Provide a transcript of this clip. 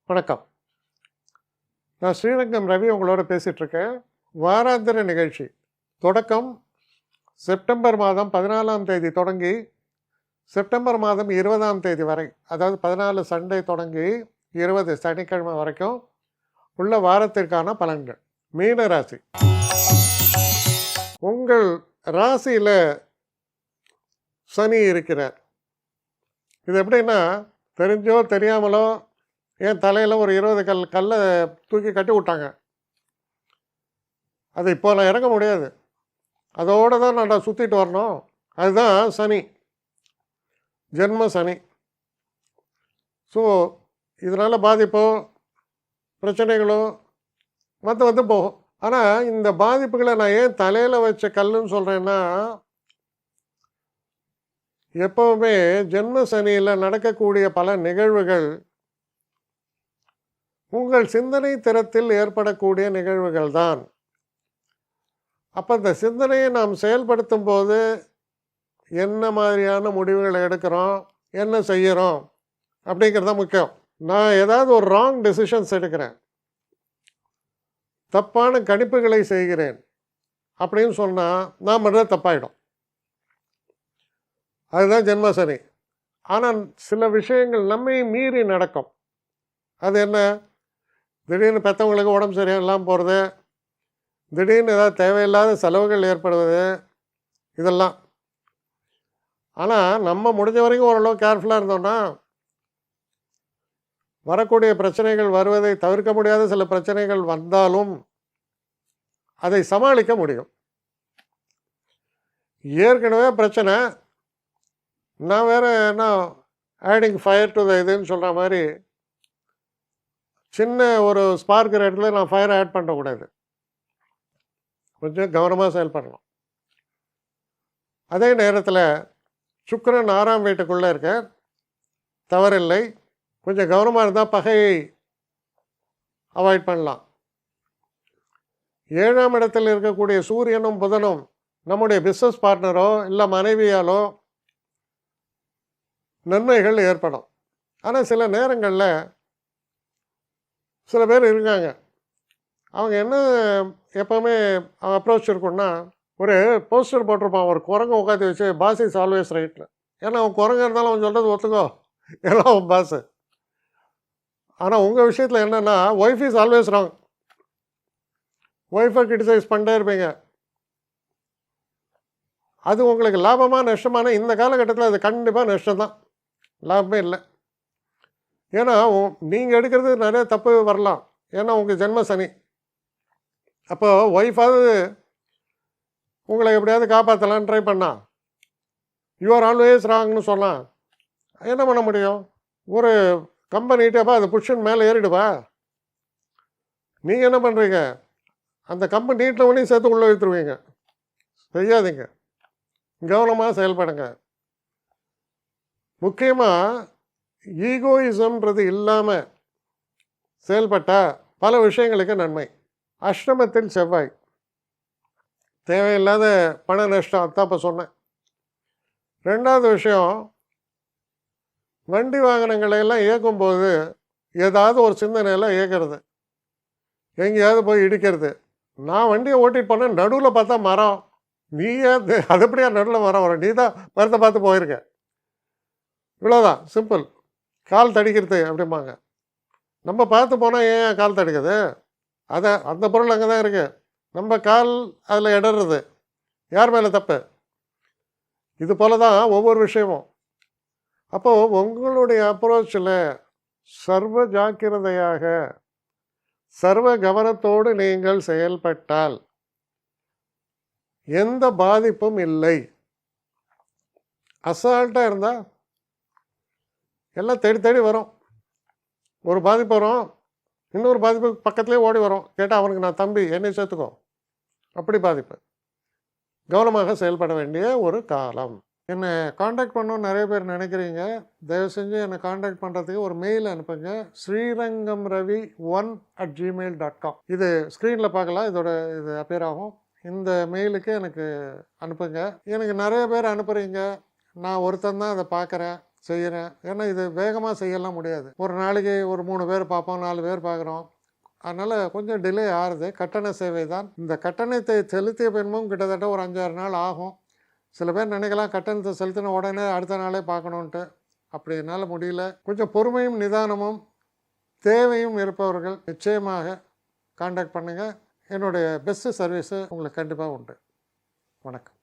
வணக்கம். நான் ஸ்ரீரங்கம் ரவி உங்களோட பேசிகிட்ருக்கேன். வாராந்திர நிகழ்ச்சி தொடக்கம் செப்டம்பர் மாதம் 14ஆம் தேதி தொடங்கி செப்டம்பர் மாதம் 20ஆம் தேதி வரை, அதாவது 14 சண்டே தொடங்கி 20 சனிக்கிழமை வரைக்கும் உள்ள வாரத்திற்கான பலன்கள். மீன ராசி. உங்கள் ராசியில் சனி இருக்கிறார். இது எப்படின்னா, தெரிஞ்சோ தெரியாமலோ என் தலையில் ஒரு 20 கல்லை தூக்கி கட்டி விட்டாங்க. அது இப்போ நான் இறங்க முடியாது. அதோடு தான் நான் சுற்றிட்டு வரணும். அதுதான் சனி, ஜென்ம சனி. ஸோ இதனால் பாதிப்போ பிரச்சனைகளோ வந்து போகும். ஆனால் இந்த பாதிப்புகளை நான் ஏன் தலையில் வச்ச கல்லுன்னு சொல்கிறேன்னா, எப்போவுமே ஜென்ம சனியில் நடக்கக்கூடிய பல நிகழ்வுகள் உங்கள் சிந்தனை திறத்தில் ஏற்படக்கூடிய நிகழ்வுகள் தான். அப்போ இந்த சிந்தனையை நாம் செயல்படுத்தும் போது என்ன மாதிரியான முடிவுகளை எடுக்கிறோம், என்ன செய்கிறோம் அப்படிங்கிறது தான் முக்கியம். நான் ஏதாவது ஒரு ராங் டெசிஷன்ஸ் எடுக்கிறேன், தப்பான கணிப்புகளை செய்கிறேன் அப்படின்னு சொன்னால் நான் மட்டும் தப்பாயிடும். அதுதான் ஜென்ம சனி. ஆனால் சில விஷயங்கள் நம்மை மீறி நடக்கும். அது என்ன? திடீர்னு பெற்றவங்களுக்கு உடம்பு சரியில்லாமல் போகிறது, திடீர்னு ஏதாவது தேவையில்லாத செலவுகள் ஏற்படுவது, இதெல்லாம். ஆனால் நம்ம முடிஞ்ச வரைக்கும் ஓரளவு கேர்ஃபுல்லாக இருந்தோம்னா வரக்கூடிய பிரச்சனைகள் வருவதை தவிர்க்க முடியாத சில பிரச்சனைகள் வந்தாலும் அதை சமாளிக்க முடியும். ஏற்கனவே பிரச்சனை, நான் வேறு என்ன ஆடிங் ஃபயர் டு த இதுன்னு சொல்கிற மாதிரி சின்ன ஒரு ஸ்பார்க்கிற இடத்துல நான் ஃபயர் ஆட் பண்ணக்கூடாது. கொஞ்சம் கவனமாக செயல்படணும். அதே நேரத்தில் சுக்கிரன் 6ஆம் வீட்டுக்குள்ளே இருக்க, தவறில்லை. கொஞ்சம் கவனமாக இருந்தால் பகையை அவாய்ட் பண்ணலாம். 7ஆம் இடத்தில் இருக்கக்கூடிய சூரியனும் புதனும் நம்முடைய பிஸ்னஸ் பார்ட்னரோ இல்லை மனைவியாலோ நன்மைகள் ஏற்படும். ஆனால் சில நேரங்களில் சில பேர் இருக்காங்க, அவங்க என்ன எப்போவுமே அப்ரோச் இருக்குன்னா, ஒரு போஸ்டர் போட்டிருப்பான், ஒரு குரங்கு உட்காந்து வச்சு பாஸ் இஸ் ஆல்வேஸ் ரைட்டில். ஏன்னா அவன் குரங்கு இருந்தாலும் அவன் சொல்கிறது ஒத்துக்கோ, ஏன்னா அவன் பாஸு. ஆனால் உங்கள் விஷயத்தில் என்னென்னா, wife is always wrong. Wifi criticise பண்ணிட்டே இருப்பீங்க. அது உங்களுக்கு லாபமாக நஷ்டமான இந்த காலகட்டத்தில் அது கண்டிப்பாக நஷ்டம்தான், லாபமே இல்லை. ஏன்னா நீங்கள் எடுக்கிறது நிறைய தப்பு வரலாம், ஏன்னா உங்கள் ஜென்ம சனி. அப்போ ஒய்ஃபாவது உங்களை எப்படியாவது காப்பாற்றலான்னு ட்ரை பண்ணா, யூ ஆர் ஆல்வேஸ் ராங்னு சொன்னால் என்ன பண்ண முடியும்? ஒரு கம்பை நீட்டப்பா அது புஷ்ஷன் மேலே ஏறிடுவா. நீங்கள் என்ன பண்ணுறீங்க? அந்த கம்பை நீட்டினவனையும் சேர்த்து உள்ளே வைத்துருவீங்க. செய்யாதீங்க, கவனமாக செயல்படுங்க. முக்கியமாக ஈகோயிசம்ன்றது இல்லாமல் செயல்பட்டால் பல விஷயங்களுக்கு நன்மை. அஷ்டமத்தில் செவ்வாய், தேவையில்லாத பண நஷ்டம், அதான் இப்போ சொன்னேன். 2வது விஷயம், வண்டி வாகனங்களை எல்லாம் இயக்கும்போது ஏதாவது ஒரு சிந்தனையில் இயக்கிறது, எங்கேயாவது போய் இடிக்கிறது. நான் வண்டியை ஓட்டிட்டு போனேன், நடுவில் பார்த்தா மரம். நீயே அது எப்படியா நடுவில் மரம் வரும்? நீ தான் மரத்தை பார்த்து போயிருக்க. இவ்வளோதான், சிம்பிள். கால் தடிக்கிறது அப்படிம்பாங்க. நம்ம பார்த்து போனால் ஏன் கால் தடிக்குது? அந்த பொருள் அங்கே தான் இருக்குது. நம்ம கால் அதில் இடறது, யார் மேலே தப்பு? இது போல தான் ஒவ்வொரு விஷயமும். அப்போது உங்களுடைய அப்ரோச்சில் சர்வ ஜாக்கிரதையாக சர்வ கவனத்தோடு நீங்கள் செயல்பட்டால் எந்த பாதிப்பும் இல்லை. அசால்ட்டாக இருந்தால் எல்லாம் தேடி தேடி வரும். ஒரு பாதிப்பு வரும், இன்னொரு பாதிப்பு பக்கத்துலேயே ஓடி வரும். கேட்டால் அவனுக்கு நான் தம்பி, என்னை சேர்த்துக்கோ. அப்படி பாதிப்பு. கவனமாக செயல்பட வேண்டிய ஒரு காலம். என்னை காண்டாக்ட் பண்ணணும்னு நிறைய பேர் நினைக்கிறீங்க. தயவு செஞ்சு என்னை காண்டாக்ட் பண்ணுறதுக்கு ஒரு மெயில் அனுப்புங்க. srirangamravi1@gmail.com. இது ஸ்க்ரீனில் பார்க்கலாம், இது அப்பியர் ஆகும். இந்த மெயிலுக்கு எனக்கு அனுப்புங்க. எனக்கு நிறைய பேர் அனுப்புகிறீங்க, நான் ஒருத்தன் தான் அதை பார்க்குறேன். செய்கிறேன். ஏன்னா இது வேகமாக செய்யலாம் முடியாது. ஒரு நாளைக்கு ஒரு 3 பேர் பார்ப்போம், 4 பேர் பார்க்குறோம். அதனால் கொஞ்சம் டிலே ஆகுது. கட்டண சேவை தான். இந்த கட்டணத்தை செலுத்திய பின்பும் கிட்டத்தட்ட ஒரு 5-6 நாள் ஆகும். சில பேர் நினைக்கலாம் கட்டணத்தை செலுத்தின உடனே அடுத்த நாளே பார்க்கணுன்ட்டு. அப்படி என்னால் முடியல. கொஞ்சம் பொறுமையும் நிதானமும் தேவையும் இருப்பவர்கள் நிச்சயமாக கான்டாக்ட் பண்ணுங்கள். என்னுடைய பெஸ்ட்டு சர்வீஸு உங்களுக்கு கண்டிப்பாக உண்டு. வணக்கம்.